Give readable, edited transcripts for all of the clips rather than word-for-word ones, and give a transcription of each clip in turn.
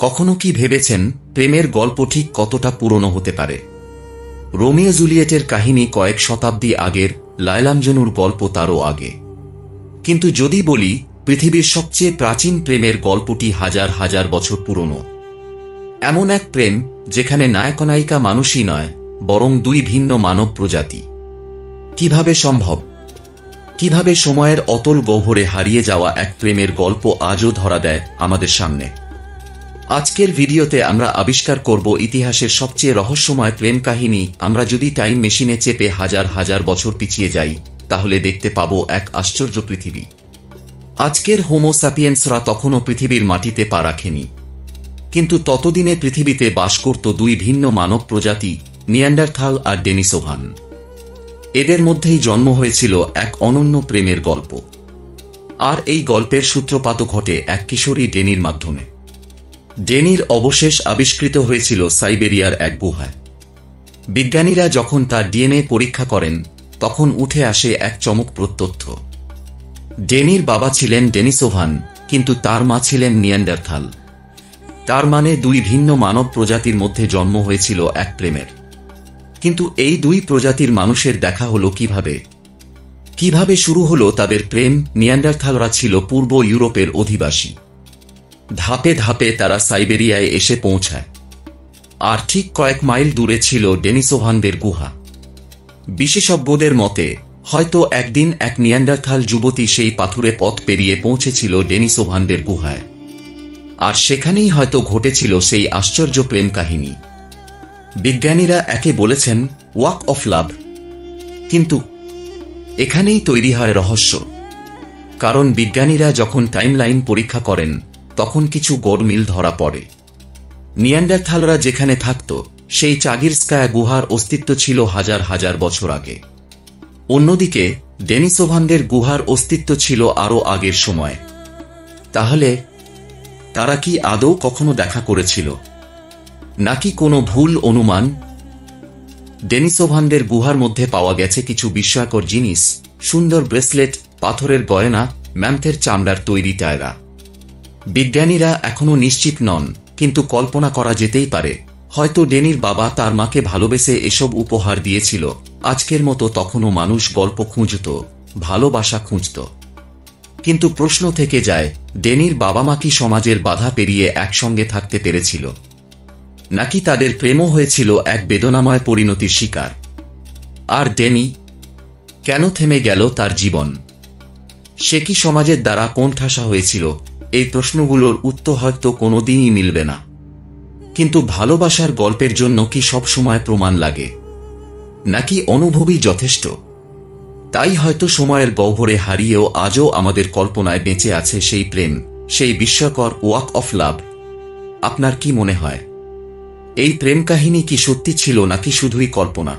কখনো কি ভেবেছেন প্রেমের গল্প ঠিক কতটা পুরনো হতে পারে? রোমিও জুলিয়েটের কাহিনী কয়েক শতাব্দী আগের, লায়লা-মজনুর গল্প তারও আগে। কিন্তু যদি বলি পৃথিবীর সবচেয়ে প্রাচীন প্রেমের গল্পটি হাজার হাজার বছর পুরনো। এমন এক প্রেম যেখানে নায়ক-নায়িকা মানুষই নয়, বরং দুই ভিন্ন মানব প্রজাতি। কিভাবে সম্ভব? কিভাবে সময়ের অতল গহ্বরে হারিয়ে যাওয়া এক প্রেমের গল্প আজও ধরা দেয় আমাদের সামনে? আজকের ভিডিওতে আমরা আবিষ্কার করব ইতিহাসের সবচেয়ে রহস্যময় প্রেম কাহিনী। আমরা যদি টাইম মেশিনে চেপে হাজার হাজার বছর পিছিয়ে যাই, তাহলে দেখতে পাবো এক আশ্চর্য পৃথিবী। আজকের হোমো স্যাপিয়েন্সরা তখনও পৃথিবীর মাটিতে পা রাখেনি, কিন্তু ততদিনে পৃথিবীতে বাস করত দুই ভিন্ন মানব প্রজাতি, নিয়ান্ডারথাল আর ডেনিসোভান। এদের মধ্যেই জন্ম হয়েছিল এক অনন্য প্রেমের গল্প। আর এই গল্পের সূত্রপাত ঘটে এক কিশোরী ডেনির মাধ্যমে। ডেনির অবশেষ আবিষ্কৃত হয়েছিল সাইবেরিয়ার এক গুহায়। বিজ্ঞানীরা যখন তার ডিএনএ পরীক্ষা করেন, তখন উঠে আসে এক চমকপ্রদ তথ্য। ডেনির বাবা ছিলেন ডেনিসোভান, কিন্তু তার মা ছিলেন নিয়ান্ডারথাল। তার মানে দুই ভিন্ন মানব প্রজাতির মধ্যে জন্ম হয়েছিল এক প্রেমের। কিন্তু এই দুই প্রজাতির মানুষের দেখা হলো কিভাবে? কিভাবে শুরু হলো তাদের প্রেম? নিয়ান্ডারথালরা ছিল পূর্ব ইউরোপের অধিবাসী। ধাপে ধাপে তারা সাইবেরিয়ায় এসে পৌঁছায়, আর ঠিক কয়েক মাইল দূরে ছিল ডেনিসোভানদের গুহা। বিশেষজ্ঞদের মতে হয়তো একদিন এক নিয়ান্ডারথাল যুবতী সেই পাথুরে পথ পেরিয়ে পৌঁছেছিল ডেনিসোভানদের গুহায়, আর সেখানেই হয়তো ঘটেছিল সেই আশ্চর্য প্রেম কাহিনী। বিজ্ঞানীরা একে বলেছেন ওয়াক অফ লাভ। কিন্তু এখানেই তৈরি হয় রহস্য। কারণ বিজ্ঞানীরা যখন টাইমলাইন পরীক্ষা করেন, তখন কিছু গরমিল ধরা পড়ে। নিয়ান্ডারথালরা যেখানে থাকত, সেই চাগিরস্কায়া গুহার অস্তিত্ব ছিল হাজার হাজার বছর আগে। অন্যদিকে ডেনিসোভানদের গুহার অস্তিত্ব ছিল আরও আগের সময়। তাহলে তারা কি আদৌ কখনো দেখা করেছিল, নাকি কোনো ভুল অনুমান? ডেনিসোভানদের গুহার মধ্যে পাওয়া গেছে কিছু বিস্ময়কর জিনিস: সুন্দর ব্রেসলেট, পাথরের গয়না, ম্যামথের চামড়ার তৈরি টায়রা। বিজ্ঞানীরা এখনও নিশ্চিত নন, কিন্তু কল্পনা করা যেতেই পারে হয়তো ডেনির বাবা তার মাকে ভালোবেসে এসব উপহার দিয়েছিল। আজকের মতো তখনও মানুষ গল্প খুঁজত, ভালোবাসা খুঁজত। কিন্তু প্রশ্ন থেকে যায়, ডেনির বাবা মা কি সমাজের বাধা পেরিয়ে একসঙ্গে থাকতে পেরেছিল, নাকি তাদের প্রেমও হয়েছিল এক বেদনাময় পরিণতির শিকার? আর ডেনি কেন থেমে গেল তার জীবন? সে কি সমাজের দ্বারা কোণঠাসা হয়েছিল? এই প্রশ্নগুলোর উত্তর হয়তো কোনোদিনই মিলবে না। কিন্তু ভালোবাসার গল্পের জন্য কি সব সময় প্রমাণ লাগে, নাকি অনুভবই যথেষ্ট? তাই হয়তো সময়ের গহ্বরে হারিয়েও আজও আমাদের কল্পনায় বেঁচে আছে সেই প্রেম, সেই বিস্ময়কর ওয়াক অফ লাভ। আপনার কি মনে হয়, এই প্রেম কাহিনী কি সত্যি ছিল নাকি শুধুই কল্পনা?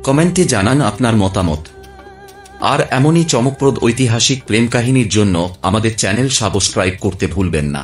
কমেন্টে জানান আপনার মতামত। আর এমনই চমকপ্রদ ঐতিহাসিক প্রেম কাহিনীর জন্য আমাদের চ্যানেল সাবস্ক্রাইব করতে ভুলবেন না।